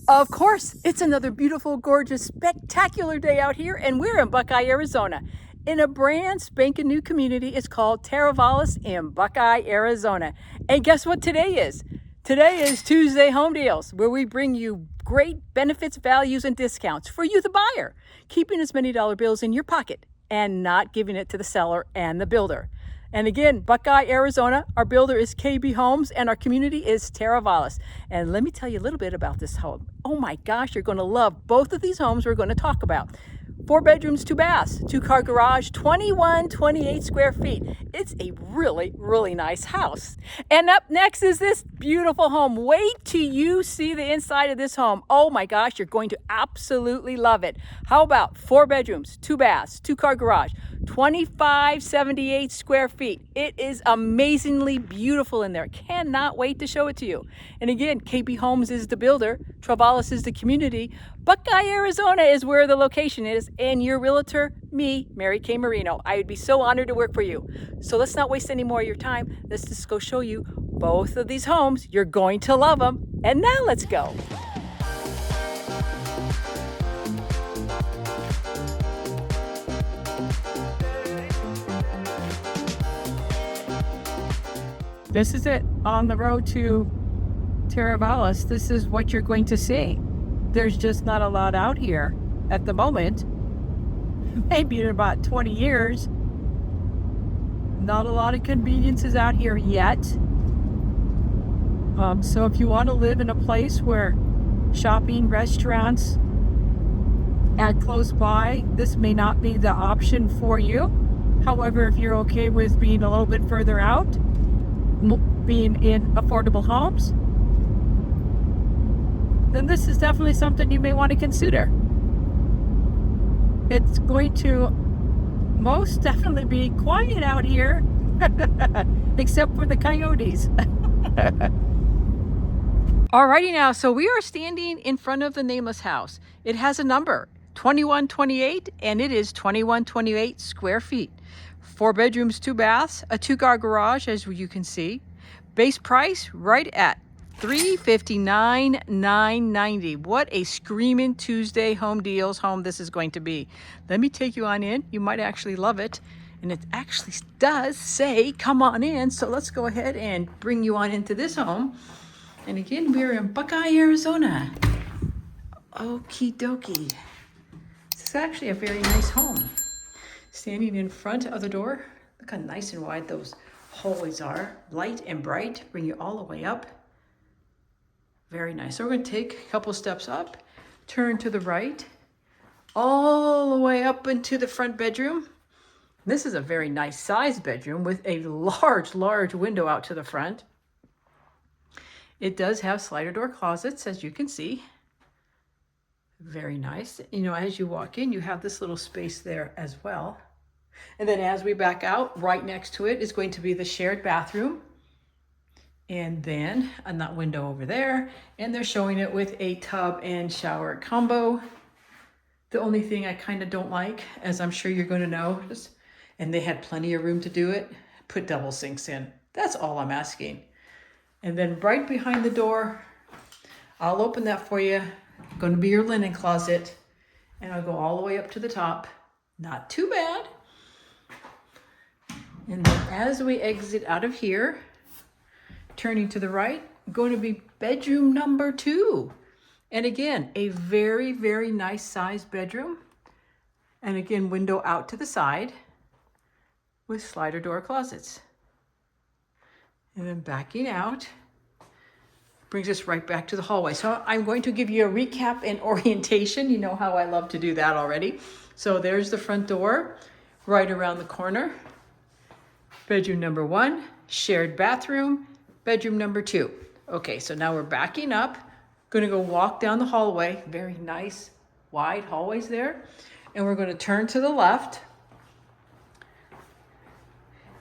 Of course, it's another beautiful, gorgeous, spectacular day out here, and we're in Buckeye, Arizona, in a brand spanking new community. It's called Teravalis in Buckeye, Arizona. And guess what today is? Today is Tuesday Home Deals, where we bring you great benefits, values, and discounts for you, the buyer, keeping as many dollar bills in your pocket and not giving it to the seller and the builder. And again, Buckeye, Arizona, our builder is KB Homes and our community is Teravalis. And let me tell you a little bit about this home. Oh my gosh, you're going to love both of these homes we're going to talk about. 4 bedrooms, 2 baths, 2-car garage, 28 square feet. It's a really, really nice house. And up next is this beautiful home. Wait till you see the inside of this home. Oh my gosh, you're going to absolutely love it. How about 4 bedrooms, 2 baths, 2-car garage, 78 square feet. It is amazingly beautiful in there. Cannot wait to show it to you. And again, KB Homes is the builder. Teravalis is the community. Buckeye, Arizona is where the location is. And your realtor, me, Mary Kay Marino. I would be so honored to work for you. So let's not waste any more of your time. Let's just go show you both of these homes. You're going to love them. And now let's go. This is it on the road to Teravalis. This is what you're going to see. There's just not a lot out here at the moment. Maybe in about 20 years. Not a lot of conveniences out here yet. So if you want to live in a place where shopping, restaurants are close by, this may not be the option for you. However, if you're okay with being a little bit further out, being in affordable homes, then this is definitely something you may want to consider. It's going to most definitely be quiet out here, except for the coyotes. Alrighty now, so we are standing in front of the nameless house. It has a number, 2128, and it is 2128 square feet. 4 bedrooms, 2 baths, a 2-car garage, as you can see. Base price right at $359,990. What a screaming Tuesday home deals home this is going to be. Let me take you on in. You might actually love it. And it actually does say, come on in. So let's go ahead and bring you on into this home. And again, we're in Buckeye, Arizona. Okie dokie. This is actually a very nice home. Standing in front of the door, look how nice and wide those hallways are. Light and bright, bring you all the way up. Very nice. So we're going to take a couple steps up, turn to the right, all the way up into the front bedroom. This is a very nice sized bedroom with a large window out to the front. It does have slider door closets, as you can see. Very nice. You know, as you walk in, you have this little space there as well. And then as we back out, right next to it is going to be the shared bathroom. And then on that window over there, and they're showing it with a tub and shower combo. The only thing I kind of don't like, as I'm sure you're going to know, and they had plenty of room to do it, put double sinks in. That's all I'm asking. And then right behind the door, I'll open that for you. Going to be your linen closet, and I'll go all the way up to the top. Not too bad. And then as we exit out of here, turning to the right, going to be bedroom number 2. And again, a very, very nice sized bedroom. And again, window out to the side with slider door closets. And then backing out brings us right back to the hallway. So I'm going to give you a recap and orientation. You know how I love to do that already. So there's the front door right around the corner. Bedroom number 1, shared bathroom, bedroom number 2. Okay, so now we're backing up. Going to go walk down the hallway. Very nice, wide hallways there. And we're going to turn to the left.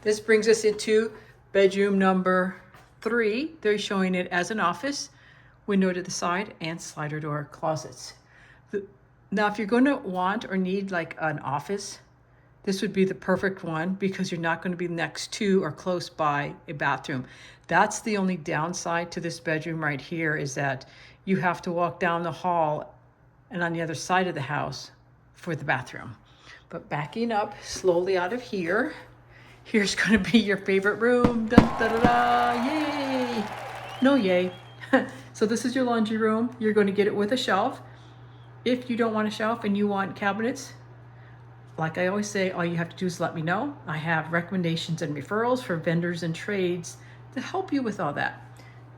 This brings us into bedroom number 3. They're showing it as an office, window to the side, and slider door closets. Now, if you're going to want or need like an office, this would be the perfect one because you're not going to be next to or close by a bathroom. That's the only downside to this bedroom right here, is that you have to walk down the hall and on the other side of the house for the bathroom. But backing up slowly out of here, here's going to be your favorite room. Da, da, da, da. Yay! No yay. So this is your laundry room. You're going to get it with a shelf. If you don't want a shelf and you want cabinets, like I always say, all you have to do is let me know. I have recommendations and referrals for vendors and trades to help you with all that.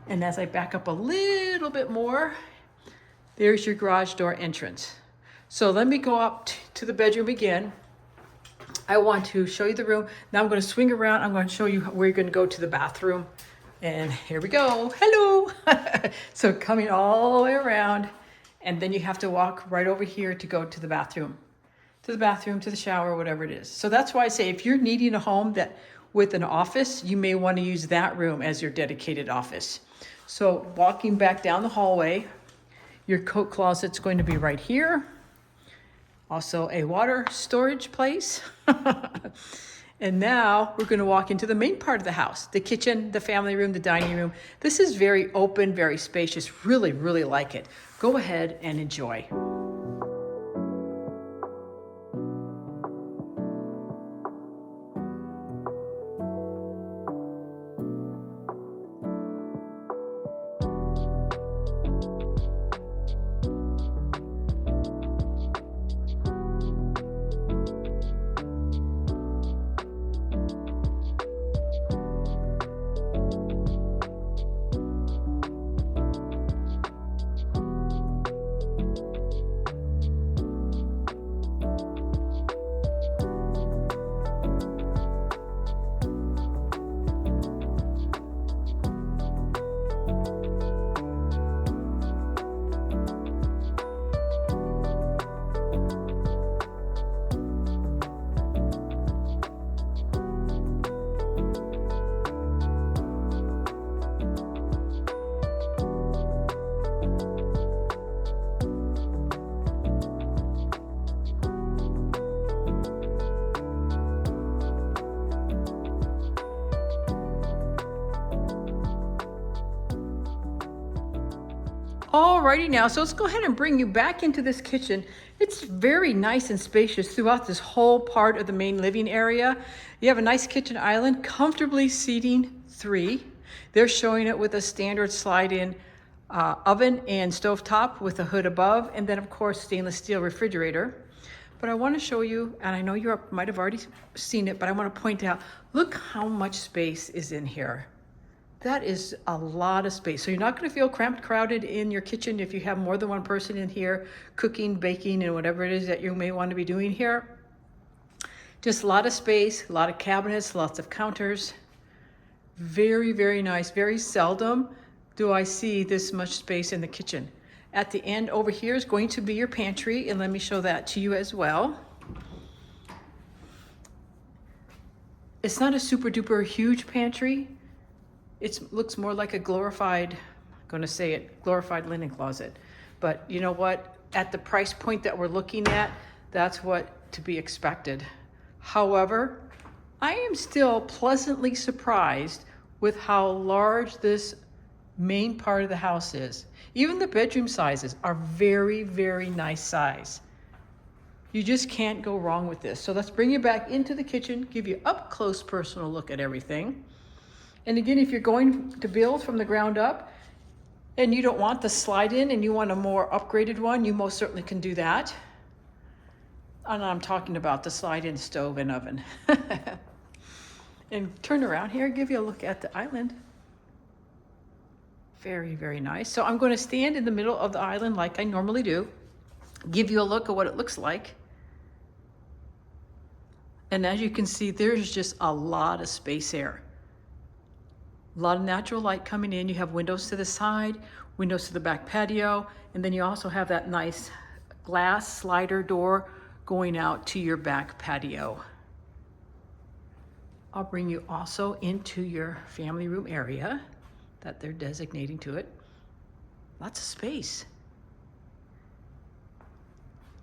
And as I back up a little bit more, there's your garage door entrance. So let me go up to the bedroom again. I want to show you the room. Now I'm going to swing around. I'm going to show you where you're going to go to the bathroom. And here we go. Hello. So coming all the way around, and then you have to walk right over here to go to the bathroom. To the shower, whatever it is. So that's why I say if you're needing a home that with an office, you may want to use that room as your dedicated office. So walking back down the hallway, your coat closet's going to be right here. Also a water storage place. And now we're going to walk into the main part of the house, the kitchen, the family room, the dining room. This is very open, very spacious. Really, really like it. Go ahead and enjoy. Alrighty now, so let's go ahead and bring you back into this kitchen. It's very nice and spacious throughout this whole part of the main living area. You have a nice kitchen island, comfortably seating 3. They're showing it with a standard slide-in oven and stovetop with a hood above, and then of course stainless steel refrigerator. But I want to show you, and I know you might have already seen it, but I want to point out, look how much space is in here. That is a lot of space. So you're not going to feel cramped, crowded in your kitchen if you have more than one person in here cooking, baking, and whatever it is that you may want to be doing here. Just a lot of space, a lot of cabinets, lots of counters. Very, very nice. Very seldom do I see this much space in the kitchen. At the end over here is going to be your pantry, and let me show that to you as well. It's not a super duper huge pantry. It looks more like a glorified, I'm going to say it, glorified linen closet. But you know what? At the price point that we're looking at, that's what to be expected. However, I am still pleasantly surprised with how large this main part of the house is. Even the bedroom sizes are very, very nice size. You just can't go wrong with this. So let's bring you back into the kitchen, give you up close personal look at everything. And again, if you're going to build from the ground up and you don't want the slide in and you want a more upgraded one, you most certainly can do that. And I'm talking about the slide in stove and oven. And turn around here, give you a look at the island. Very, very nice. So I'm going to stand in the middle of the island like I normally do, give you a look at what it looks like. And as you can see, there's just a lot of space here. A lot of natural light coming in. You have windows to the side, windows to the back patio, and then you also have that nice glass slider door going out to your back patio. I'll bring you also into your family room area that they're designating to it. Lots of space.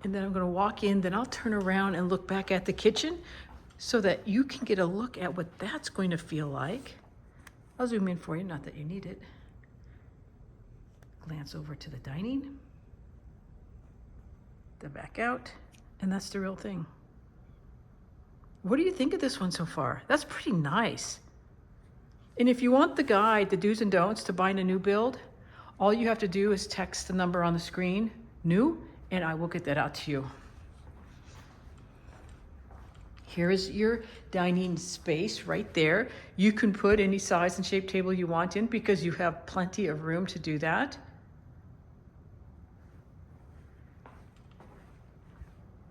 And then I'm going to walk in, then I'll turn around and look back at the kitchen so that you can get a look at what that's going to feel like. I'll zoom in for you, not that you need it. glance over to the dining, the back out, and that's the real thing. What do you think of this one so far? That's pretty nice. And if you want the guide, the do's and don'ts to buying a new build, all you have to do is text the number on the screen, new, and I will get that out to you. Here is your dining space right there. You can put any size and shape table you want in because you have plenty of room to do that.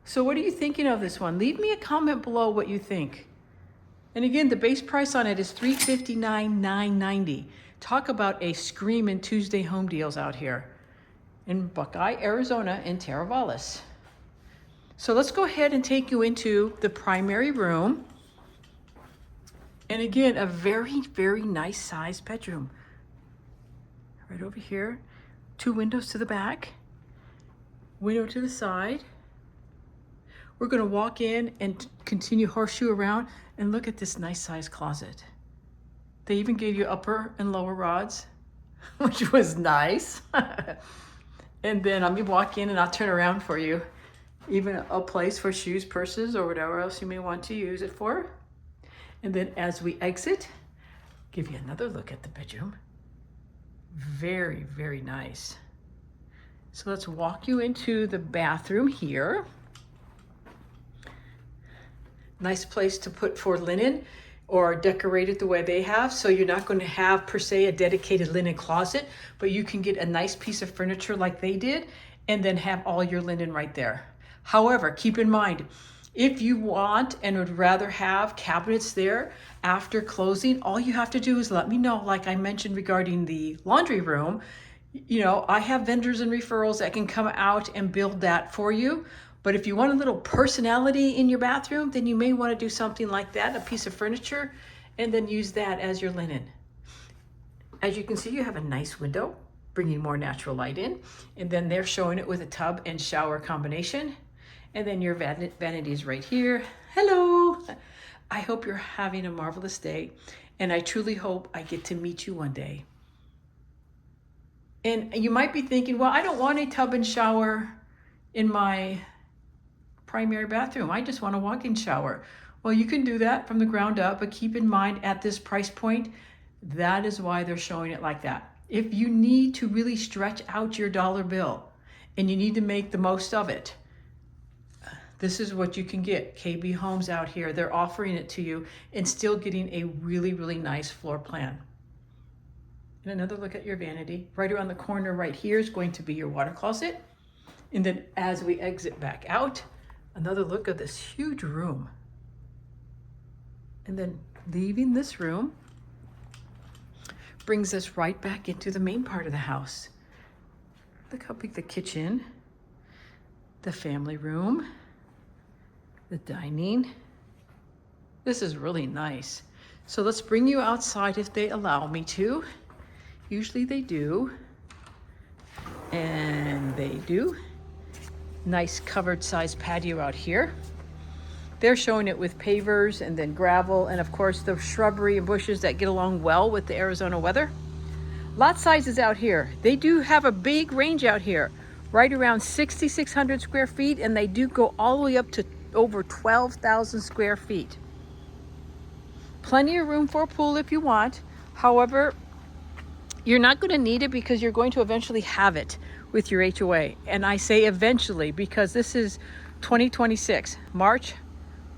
So what are you thinking of this one? Leave me a comment below what you think. And again, the base price on it is $359,990. Talk about a screaming Tuesday home deals out here in Buckeye, Arizona, in Teravalis. So let's go ahead and take you into the primary room. And again, a very, very nice sized bedroom. Right over here, 2 windows to the back, window to the side. We're gonna walk in and continue horseshoe around and look at this nice sized closet. They even gave you upper and lower rods, which was nice. And then let me walk in and I'll turn around for you. Even a place for shoes, purses, or whatever else you may want to use it for. And then as we exit, give you another look at the bedroom. Very, very nice. So let's walk you into the bathroom here. Nice place to put for linen or decorate it the way they have. So you're not going to have per se a dedicated linen closet, but you can get a nice piece of furniture like they did and then have all your linen right there. However, keep in mind, if you want and would rather have cabinets there after closing, all you have to do is let me know, like I mentioned regarding the laundry room. You know, I have vendors and referrals that can come out and build that for you. But if you want a little personality in your bathroom, then you may want to do something like that, a piece of furniture, and then use that as your linen. As you can see, you have a nice window, bringing more natural light in. And then they're showing it with a tub and shower combination. And then your vanity is right here. Hello. I hope you're having a marvelous day. And I truly hope I get to meet you one day. And you might be thinking, well, I don't want a tub and shower in my primary bathroom. I just want a walk-in shower. Well, you can do that from the ground up, but keep in mind at this price point, that is why they're showing it like that. If you need to really stretch out your dollar bill and you need to make the most of it, this is what you can get. KB Homes out here, they're offering it to you and still getting a really, really nice floor plan. And another look at your vanity. Right around the corner right here is going to be your water closet. And then as we exit back out, another look at this huge room. And then leaving this room brings us right back into the main part of the house. Look how big the kitchen, the family room, the dining. This is really nice. So let's bring you outside if they allow me to. Usually they do. And they do. Nice covered size patio out here. They're showing it with pavers and then gravel and of course the shrubbery and bushes that get along well with the Arizona weather. Lot sizes out here. They do have a big range out here, right around 6,600 square feet, and they do go all the way up to over 12,000 square feet. Plenty of room for a pool if you want. However, you're not going to need it because you're going to eventually have it with your HOA. And I say eventually because this is 2026, March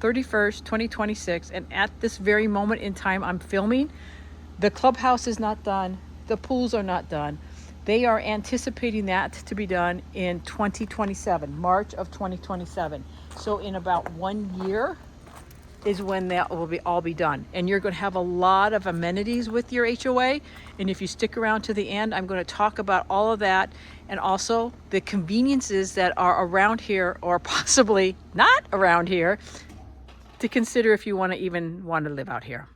31st, 2026. And at this very moment in time I'm filming, the clubhouse is not done. The pools are not done. They are anticipating that to be done in 2027, March of 2027. So in about 1 year is when that will all be done. And you're going to have a lot of amenities with your HOA. And if you stick around to the end, I'm going to talk about all of that and also the conveniences that are around here or possibly not around here to consider if you want to live out here.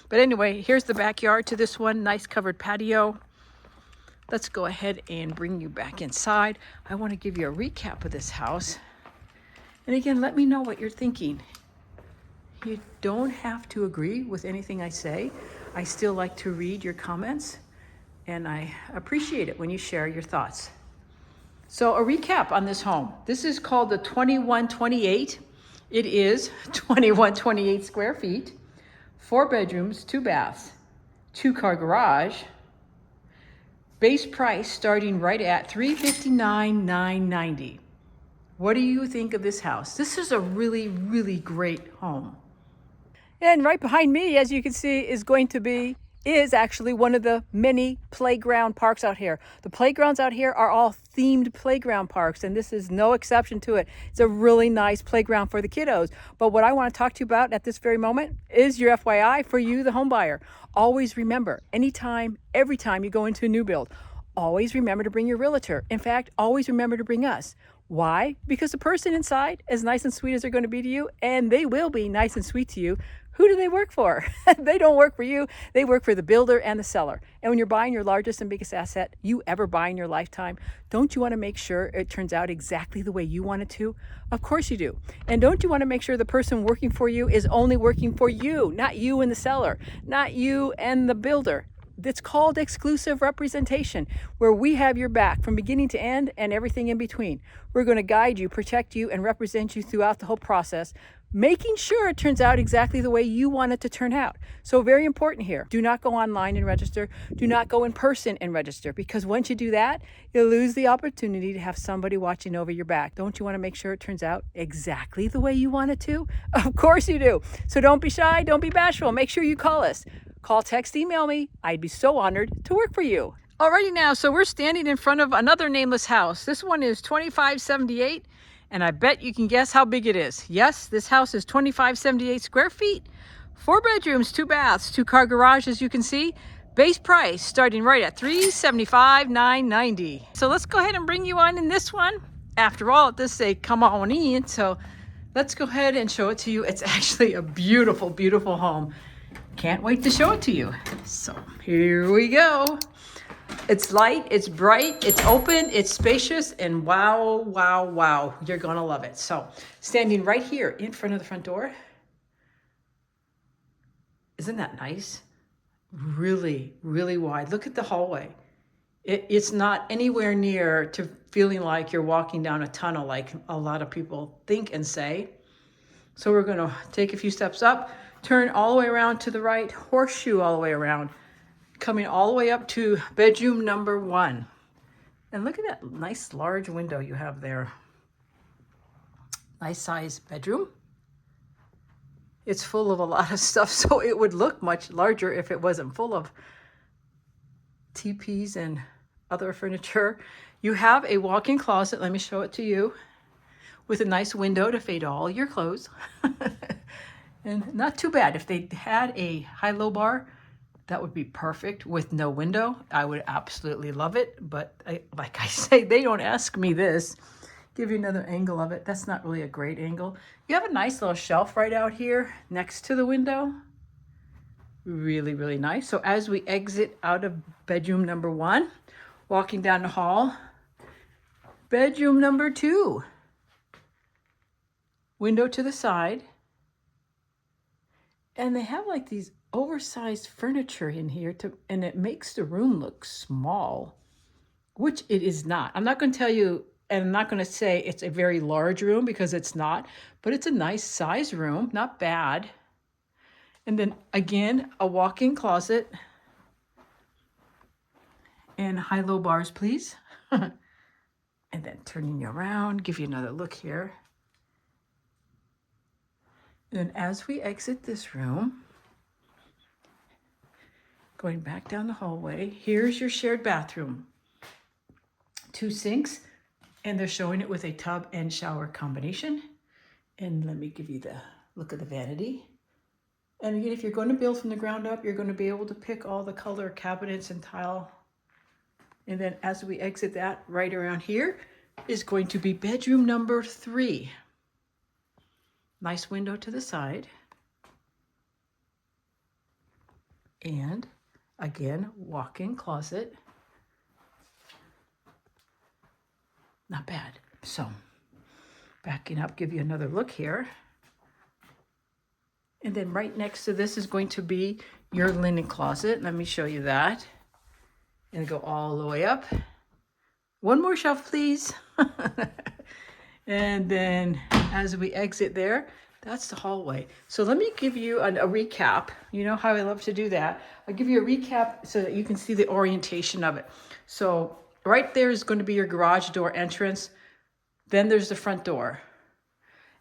But anyway, here's the backyard to this one. Nice covered patio. Let's go ahead and bring you back inside. I want to give you a recap of this house. And again, let me know what you're thinking. You don't have to agree with anything I say. I still like to read your comments and I appreciate it when you share your thoughts. So a recap on this home. This is called the 2128. It is 2128 square feet, 4 bedrooms, 2 baths, 2-car garage. Base price starting right at $359,990. What do you think of this house? This is a really, really great home. And right behind me, as you can see, is actually one of the many playground parks out here. The playgrounds out here are all themed playground parks, and this is no exception to it. It's a really nice playground for the kiddos. But what I want to talk to you about at this very moment is your FYI for you, the home buyer. Always remember, anytime, every time you go into a new build, always remember to bring your realtor. In fact, always remember to bring us. Why? Because the person inside, as nice and sweet as they're going to be to you, and they will be nice and sweet to you, who do they work for? They don't work for you. They work for the builder and the seller. And when you're buying your largest and biggest asset you ever buy in your lifetime, don't you want to make sure it turns out exactly the way you want it to? Of course you do. And don't you want to make sure the person working for you is only working for you, not you and the seller, not you and the builder? It's called exclusive representation, where we have your back from beginning to end and everything in between. We're going to guide you, protect you, and represent you throughout the whole process, making sure it turns out exactly the way you want it to turn out. So very important here. Do not go online and register. Do not go in person and register, because once you do that, you'll lose the opportunity to have somebody watching over your back. Don't you want to make sure it turns out exactly the way you want it to? Of course you do. So don't be shy. Don't be bashful. Make sure you call us. Call, text, email me. I'd be so honored to work for you. Alrighty now, so we're standing in front of another nameless house. This one is 2578, and I bet you can guess how big it is. Yes, this house is 2578 square feet, 4 bedrooms, 2 baths, 2-car garage, as you can see. Base price starting right at $375,990. So let's go ahead and bring you on in this one. After all, this say come on in, so let's go ahead and show it to you. It's actually a beautiful, beautiful home. Can't wait to show it to you. So here we go. It's light, it's bright, it's open, it's spacious, and wow, wow, wow, you're gonna love it. So standing right here in front of the front door. Isn't that nice? Really, really wide. Look at the hallway. It's not anywhere near to feeling like you're walking down a tunnel like a lot of people think and say. So we're gonna take a few steps up, turn all the way around to the right, horseshoe all the way around, coming all the way up to bedroom number 1. And look at that nice large window you have there. Nice size bedroom. It's full of a lot of stuff, so it would look much larger if it wasn't full of TPs and other furniture. You have a walk-in closet, let me show it to you, with a nice window to fade all your clothes. And not too bad. If they had a high-low bar, that would be perfect with no window. I would absolutely love it. But like I say, they don't ask me this. Give you another angle of it. That's not really a great angle. You have a nice little shelf right out here next to the window. Really, really nice. So as we exit out of bedroom number 1, walking down the hall, bedroom number 2. Window to the side. And they have like these oversized furniture in here and it makes the room look small, which it is not. I'm not going to tell you, and I'm not going to say it's a very large room because it's not, but it's a nice size room, not bad. And then again, a walk-in closet and high-low bars, please. And then turning you around, give you another look here. And as we exit this room, going back down the hallway, here's your shared bathroom. 2 sinks, and they're showing it with a tub and shower combination. And let me give you the look of the vanity. And again, if you're going to build from the ground up, you're going to be able to pick all the color cabinets and tile. And then as we exit that, right around here is going to be bedroom number 3. Nice window to the side. And again, walk-in closet. Not bad. So backing up, give you another look here. And then right next to this is going to be your linen closet. Let me show you that. and go all the way up. One more shelf, please. And then as we exit there, that's the hallway. So let me give you a recap. You know how I love to do that. I'll give you a recap so that you can see the orientation of it. So right there is going to be your garage door entrance. Then there's the front door.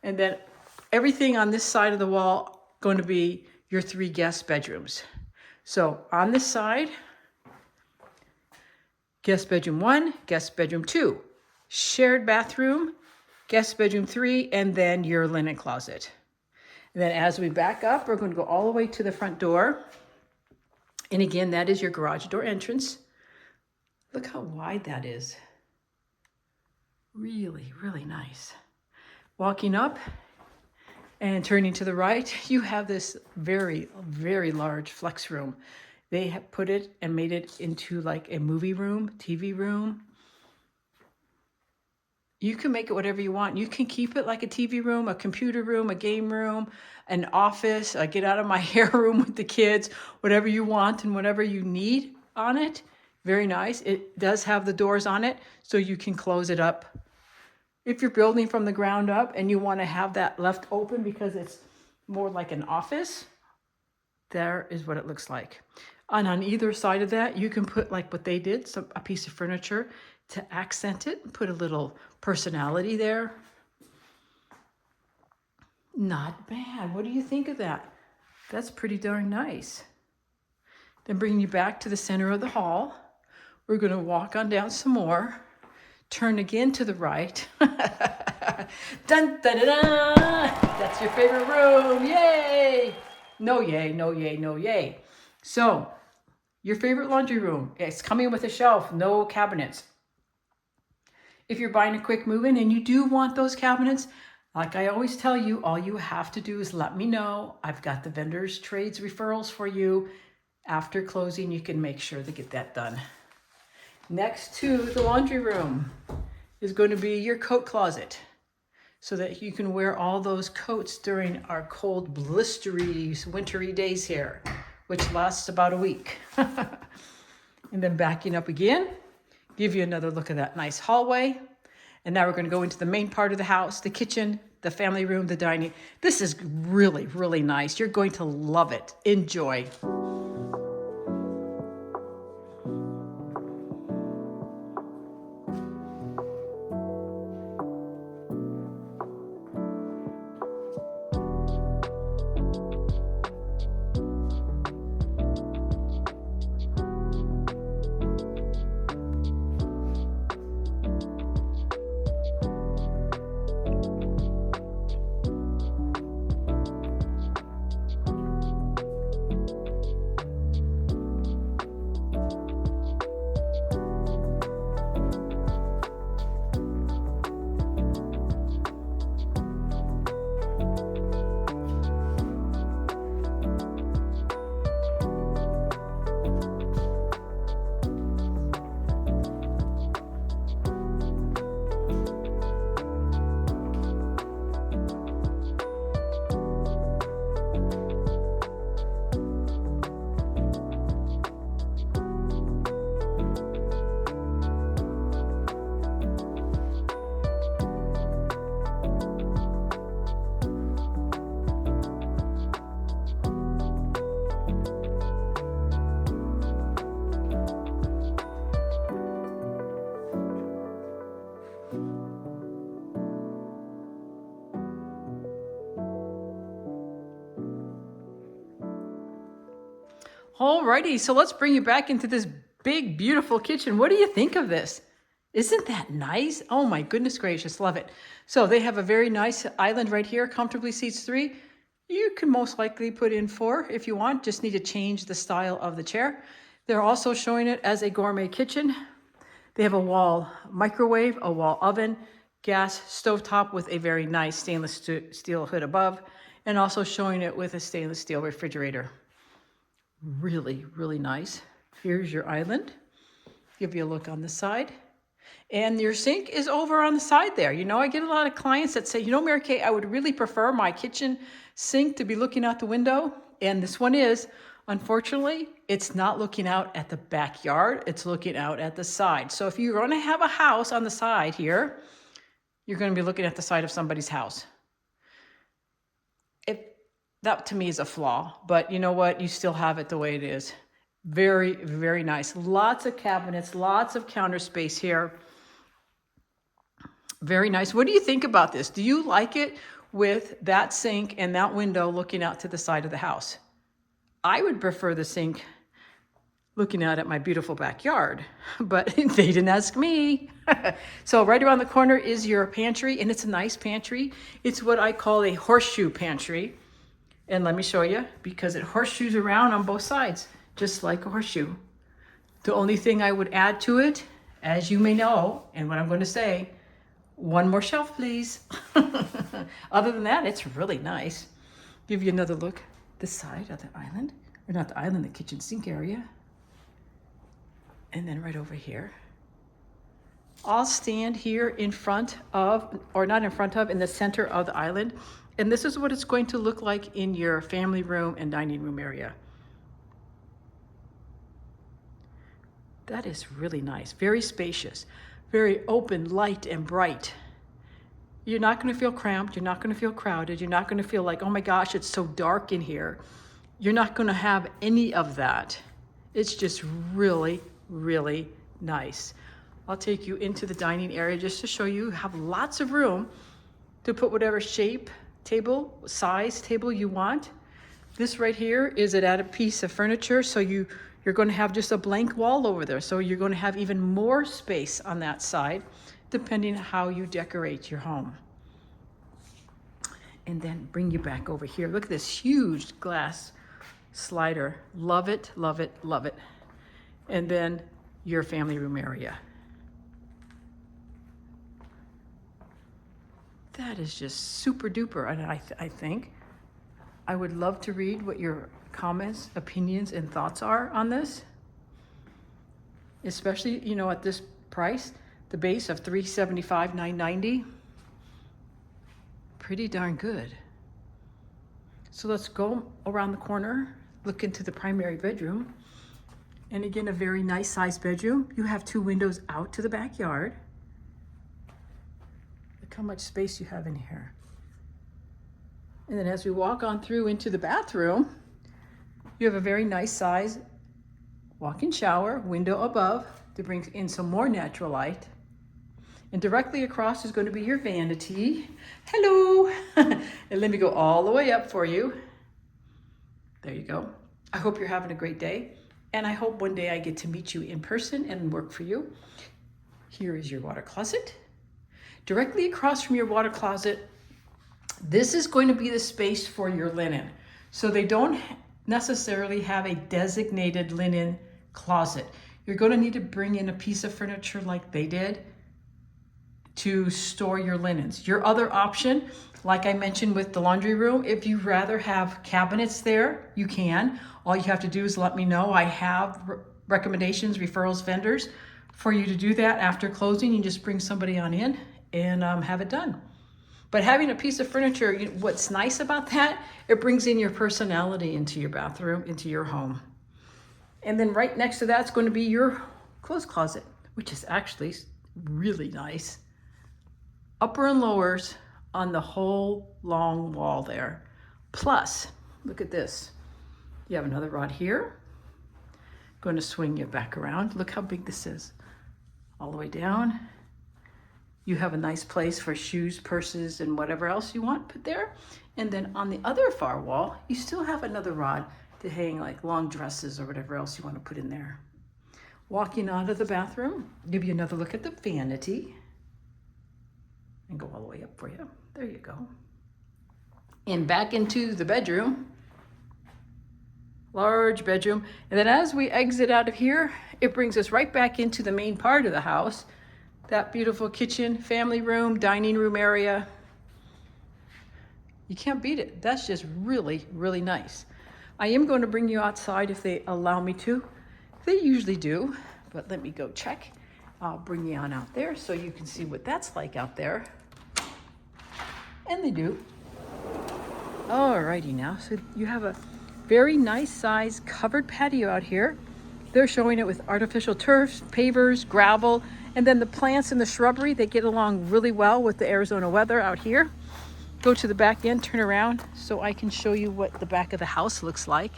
And then everything on this side of the wall going to be your 3 guest bedrooms. So on this side, guest bedroom 1, guest bedroom 2, shared bathroom, guest bedroom 3, and then your linen closet. And then as we back up, we're going to go all the way to the front door. And again, that is your garage door entrance. Look how wide that is. Really, really nice. Walking up and turning to the right, you have this very, very large flex room. They have put it and made it into like a movie room, TV room. You can make it whatever you want. You can keep it like a TV room, a computer room, a game room, an office, a get out of my hair room with the kids, whatever you want and whatever you need on it. Very nice. It does have the doors on it, so you can close it up. If you're building from the ground up and you want to have that left open because it's more like an office, there is what it looks like. And on either side of that, you can put like what they did, a piece of furniture to accent it, put a little personality there. Not bad. What do you think of that? That's pretty darn nice. Then bringing you back to the center of the hall, we're going to walk on down some more. Turn again to the right. Dun, dun, dun, dun. That's your favorite room. Yay! No yay, no yay, no yay. So, your favorite laundry room. It's coming with a shelf, no cabinets. If you're buying a quick move-in and you do want those cabinets, like I always tell you, all you have to do is let me know. I've got the vendors trades referrals for you. After closing, you can make sure to get that done. Next to the laundry room is going to be your coat closet so that you can wear all those coats during our cold, blistery, wintry days here, which lasts about a week. And then backing up again, give you another look at that nice hallway. And now we're going to go into the main part of the house, the kitchen, the family room, the dining. This is really, really nice. You're going to love it. Enjoy. Alrighty, so let's bring you back into this big, beautiful kitchen. What do you think of this? Isn't that nice? Oh my goodness gracious, love it. So they have a very nice island right here, comfortably seats 3. You can most likely put in 4 if you want, just need to change the style of the chair. They're also showing it as a gourmet kitchen. They have a wall microwave, a wall oven, gas stovetop with a very nice stainless steel hood above, and also showing it with a stainless steel refrigerator. Really, really nice. Here's your island. Give you a look on the side. And your sink is over on the side there. You know, I get a lot of clients that say, you know, Mary Kay, I would really prefer my kitchen sink to be looking out the window. And this one is, Unfortunately, it's not looking out at the backyard, it's looking out at the side. So if you're going to have a house on the side here, you're going to be looking at the side of somebody's house. That to me is a flaw, but you know what? You still have it the way it is. Very, very nice. Lots of cabinets, lots of counter space here. Very nice. What do you think about this? Do you like it with that sink and that window looking out to the side of the house? I would prefer the sink looking out at my beautiful backyard, but they didn't ask me. So right around the corner is your pantry, and it's a nice pantry. It's what I call a horseshoe pantry. And let me show you, because it horseshoes around on both sides, just like a horseshoe. The only thing I would add to it, as you may know, and what I'm going to say, one more shelf, please. Other than that, it's really nice. Give you another look. This side of the island, or not the island, the kitchen sink area. And then right over here. I'll stand here in front of, or not in front of, in the center of the island. And this is what it's going to look like in your family room and dining room area. That is really nice, very spacious, very open, light, and bright. You're not going to feel cramped. You're not going to feel crowded. You're not going to feel like, oh my gosh, it's so dark in here. You're not going to have any of that. It's just really, really nice. I'll take you into the dining area just to show you have lots of room to put whatever shape, table, size table you want. This right here is an added piece of furniture, so you're going to have just a blank wall over there. So you're going to have even more space on that side, depending on how you decorate your home. And then bring you back over here. Look at this huge glass slider. Love it, love it, love it. And then your family room area. That is just super duper, and I think. I would love to read what your comments, opinions, and thoughts are on this. Especially, you know, at this price, the base of $375, $990. Pretty darn good. So let's go around the corner, look into the primary bedroom. And again, a very nice sized bedroom. You have 2 windows out to the backyard. Look how much space you have in here. And then as we walk on through into the bathroom, you have a very nice size walk-in shower, window above to bring in some more natural light. And directly across is going to be your vanity. Hello! And let me go all the way up for you. There you go. I hope you're having a great day. And I hope one day I get to meet you in person and work for you. Here is your water closet. Directly across from your water closet, this is going to be the space for your linen. So they don't necessarily have a designated linen closet. You're going to need to bring in a piece of furniture like they did to store your linens. Your other option, like I mentioned with the laundry room, if you rather have cabinets there, you can. All you have to do is let me know. I have recommendations, referrals, vendors for you to do that after closing. You just bring somebody on in and have it done. But having a piece of furniture, what's nice about that, it brings in your personality into your bathroom, into your home. And then right next to that's going to be your clothes closet, which is actually really nice. Upper and lowers on the whole long wall there. Plus, look at this. You have another rod here. Going to swing you back around. Look how big this is. All the way down. You have a nice place for shoes, purses, and whatever else you want put there. And then on the other far wall, you still have another rod to hang like long dresses or whatever else you want to put in there. Walking out of the bathroom, give you another look at the vanity. And go all the way up for you. There you go. And back into the bedroom. Large bedroom. And then as we exit out of here, it brings us right back into the main part of the house. That beautiful kitchen, family room, dining room area. You can't beat it. That's just really, really nice. I am going to bring you outside if they allow me to. They usually do, but let me go check. I'll bring you on out there so you can see what that's like out there. And they do. Alrighty now, so you have a Very nice size covered patio out here. They're showing it with artificial turf, pavers, gravel, and then the plants and the shrubbery, they get along really well with the Arizona weather out here. Go to the back end, turn around so I can show you what the back of the house looks like.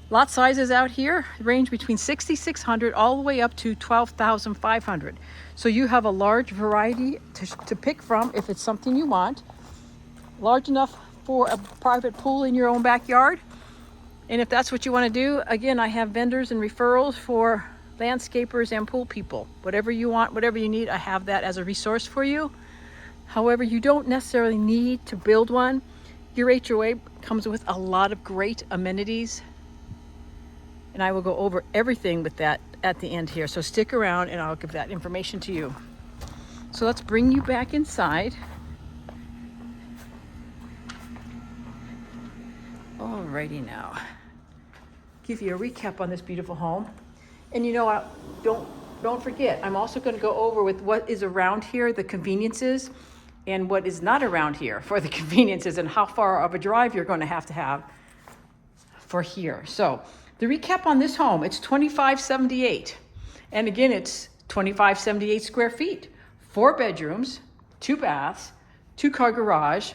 Lot sizes out here range between 6,600 all the way up to 12,500. So you have a large variety to pick from if it's something you want. Large enough for a private pool in your own backyard. And if that's what you want to do, again, I have vendors and referrals for landscapers and pool people. Whatever you want, whatever you need, I have that as a resource for you. However, you don't necessarily need to build one. Your HOA comes with a lot of great amenities. And I will go over everything with that at the end here. So stick around and I'll give that information to you. So let's bring you back inside. Alrighty now. Give you a recap on this beautiful home. And you know, don't forget, I'm also going to go over with what is around here, the conveniences, and what is not around here for the conveniences, and how far of a drive you're going to have for here. So the recap on this home, it's 2578. And again, it's 2578 square feet, 4 bedrooms, 2 baths, 2-car garage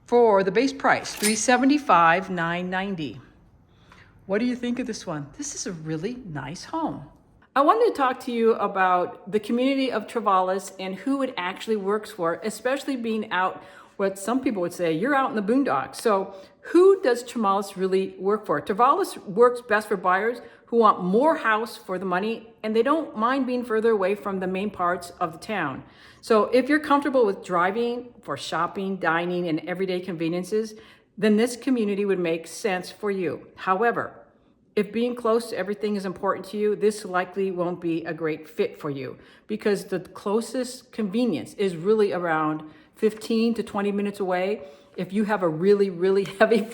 for the base price, $375,990. What do you think of this one? This is a really nice home. I wanted to talk to you about the community of Teravalis and who it actually works for, especially being out, what some people would say, you're out in the boondocks. So who does Teravalis really work for? Teravalis works best for buyers who want more house for the money, and they don't mind being further away from the main parts of the town. So if you're comfortable with driving for shopping, dining, and everyday conveniences, then this community would make sense for you. However, if being close to everything is important to you, this likely won't be a great fit for you because the closest convenience is really around 15 to 20 minutes away. If you have a really, really heavy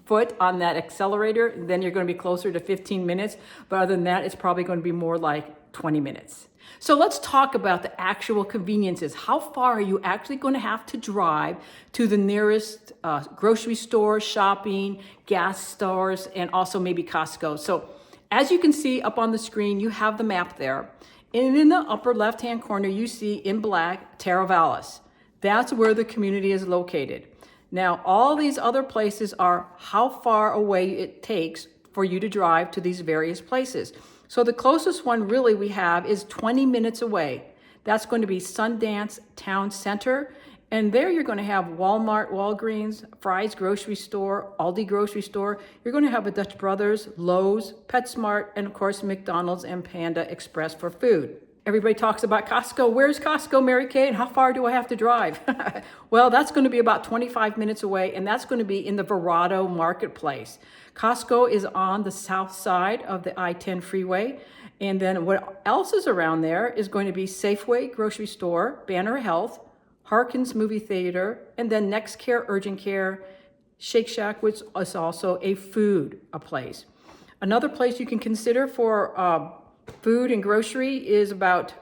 foot on that accelerator, then you're going to be closer to 15 minutes. But other than that, it's probably going to be more like 20 minutes. So let's talk about the actual conveniences. How far are you actually going to have to drive to the nearest grocery store, shopping, gas stores, and also maybe Costco? So as you can see up on the screen, you have the map there. And in the upper left-hand corner, you see in black, Teravalis. That's where the community is located. Now, all these other places are how far away it takes for you to drive to these various places. So the closest one really we have is 20 minutes away. That's going to be Sundance Town Center. And there you're going to have Walmart, Walgreens, Fry's grocery store, Aldi grocery store. You're going to have a Dutch Brothers, Lowe's, PetSmart, and of course McDonald's and Panda Express for food. Everybody talks about Costco. Where's Costco, Mary Kay, and how far do I have to drive? Well, that's going to be about 25 minutes away, and that's going to be in the Verrado Marketplace. Costco is on the south side of the I-10 freeway. And then what else is around there is going to be Safeway Grocery Store, Banner Health, Harkins Movie Theater, and then Next Care Urgent Care, Shake Shack, which is also a place. Another place you can consider for food and grocery is about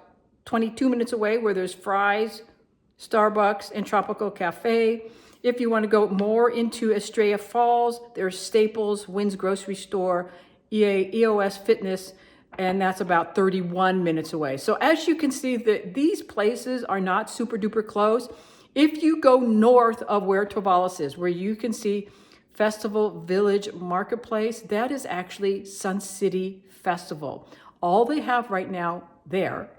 22 minutes away, where there's Fry's, Starbucks, and Tropical Cafe. If you want to go more into Estrella Falls, there's Staples, Wynn's Grocery Store, EOS Fitness, and that's about 31 minutes away. So as you can see, these places are not super duper close. If you go north of where Teravalis is, where you can see Festival Village Marketplace, that is actually Sun City Festival. All they have right now there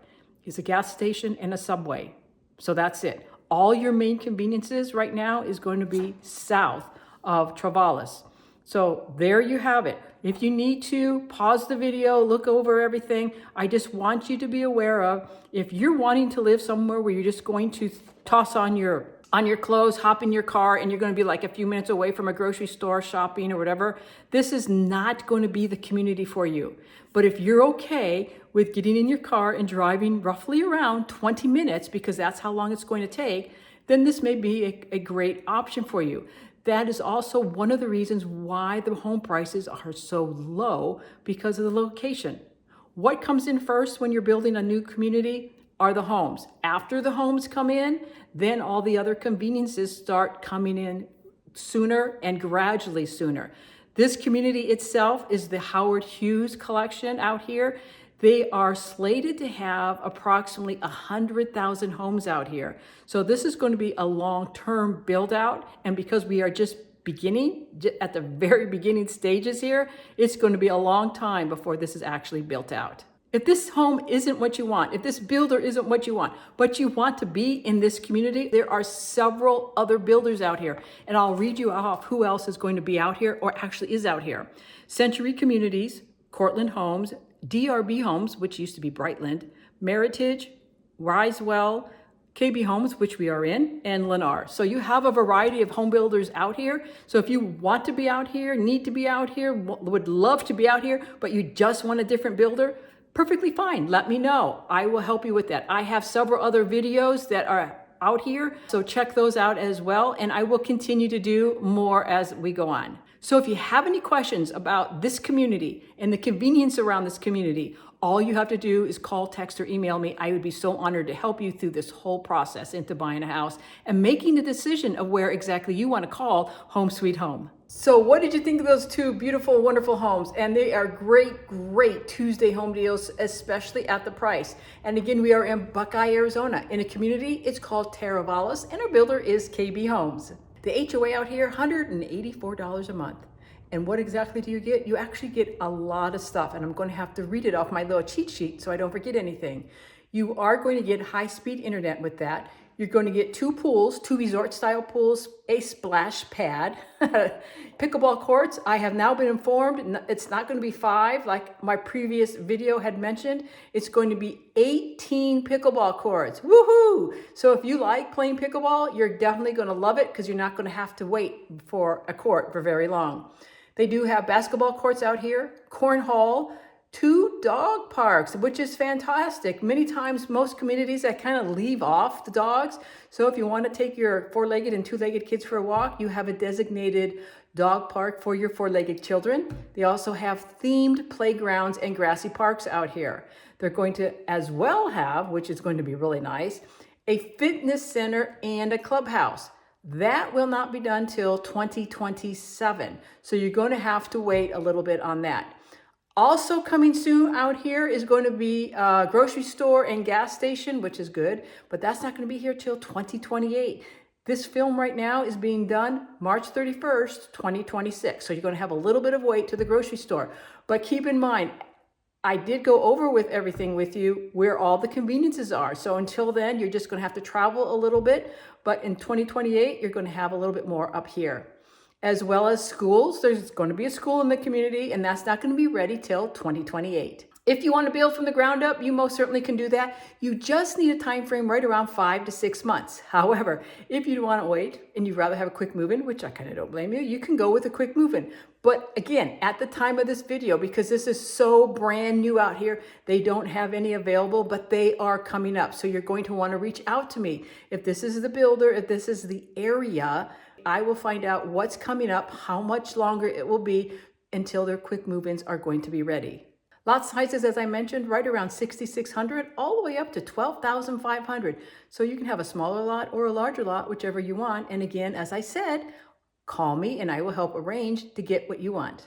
is a gas station and a Subway. So that's it. All your main conveniences right now is going to be south of Teravalis. So there you have it. If you need to, pause the video, look over everything. I just want you to be aware of, if you're wanting to live somewhere where you're just going to toss on your clothes, hop in your car, and you're going to be like a few minutes away from a grocery store, shopping or whatever, this is not going to be the community for you. But if you're okay with getting in your car and driving roughly around 20 minutes, because that's how long it's going to take, then this may be a great option for you. That is also one of the reasons why the home prices are so low, because of the location. What comes in first when you're building a new community are the homes. After the homes come in, then all the other conveniences start coming in sooner and gradually sooner. This community itself is the Howard Hughes collection out here. They are slated to have approximately 100,000 homes out here. So this is going to be a long-term build out. And because we are just beginning, at the very beginning stages here, it's going to be a long time before this is actually built out. If this home isn't what you want, if this builder isn't what you want, but you want to be in this community, there are several other builders out here. And I'll read you off who else is going to be out here or actually is out here. Century Communities, Cortland Homes, DRB Homes, which used to be Brightland, Meritage, Risewell, KB Homes, which we are in, and Lennar. So you have a variety of home builders out here. So if you want to be out here, need to be out here, would love to be out here, but you just want a different builder, perfectly fine. Let me know. I will help you with that. I have several other videos that are out here, so check those out as well. And I will continue to do more as we go on. So if you have any questions about this community and the convenience around this community, all you have to do is call, text, or email me. I would be so honored to help you through this whole process into buying a house and making the decision of where exactly you want to call home sweet home. So what did you think of those two beautiful, wonderful homes? And they are great, great Tuesday home deals, especially at the price. And again, we are in Buckeye, Arizona, in a community. It's called Teravalis, and our builder is KB Homes. The HOA out here, $184 a month. And what exactly do you get? You actually get a lot of stuff, and I'm going to have to read it off my little cheat sheet so I don't forget anything. You are going to get high-speed internet with that. You're going to get 2 pools, 2 resort-style pools, a splash pad, pickleball courts. I have now been informed it's not going to be 5 like my previous video had mentioned. It's going to be 18 pickleball courts. Woohoo! So if you like playing pickleball, you're definitely going to love it because you're not going to have to wait for a court for very long. They do have basketball courts out here, cornhole, 2 dog parks, which is fantastic. Many times, most communities that kind of leave off the dogs. So if you want to take your 4-legged and 2-legged kids for a walk, you have a designated dog park for your 4-legged children. They also have themed playgrounds and grassy parks out here. They're going to as well have, which is going to be really nice, a fitness center and a clubhouse. That will not be done till 2027. So you're going to have to wait a little bit on that. Also coming soon out here is going to be a grocery store and gas station, which is good, but that's not going to be here till 2028. This film right now is being done March 31st, 2026. So you're going to have a little bit of wait to the grocery store. But keep in mind, I did go over with everything with you where all the conveniences are. So until then, you're just going to have to travel a little bit. But in 2028, you're going to have a little bit more up here. As well as schools. There's going to be a school in the community, and that's not going to be ready till 2028. If you want to build from the ground up, you most certainly can do that. You just need a time frame right around 5 to 6 months. However, if you want to wait and you'd rather have a quick move-in, which I kind of don't blame you, you can go with a quick move-in. But again, at the time of this video, because this is so brand new out here, they don't have any available, but they are coming up. So you're going to want to reach out to me. If this is the builder, if this is the area, I will find out what's coming up, how much longer it will be until their quick move-ins are going to be ready. Lot sizes, as I mentioned, right around 6,600 all the way up to 12,500. So you can have a smaller lot or a larger lot, whichever you want. And again, as I said, call me and I will help arrange to get what you want.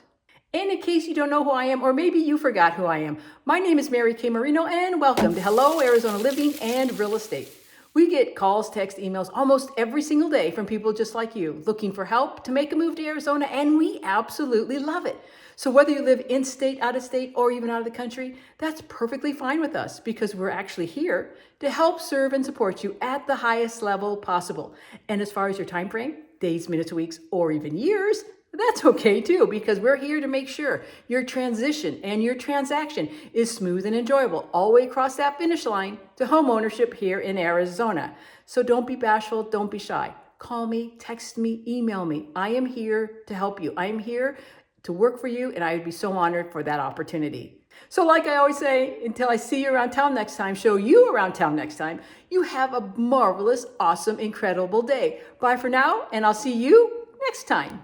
And in case you don't know who I am, or maybe you forgot who I am, my name is Mary K. Marino, and welcome to Hello Arizona Living and Real Estate. We get calls, texts, emails almost every single day from people just like you looking for help to make a move to Arizona, and we absolutely love it. So whether you live in state, out of state, or even out of the country, that's perfectly fine with us because we're actually here to help serve and support you at the highest level possible. And as far as your time frame, days, minutes, weeks, or even years, that's okay too, because we're here to make sure your transition and your transaction is smooth and enjoyable all the way across that finish line to home ownership here in Arizona. So don't be bashful, don't be shy. Call me, text me, email me. I am here to help you. I am here to work for you, and I would be so honored for that opportunity. So like I always say, until I see you around town next time, show you around town next time, you have a marvelous, awesome, incredible day. Bye for now, and I'll see you next time.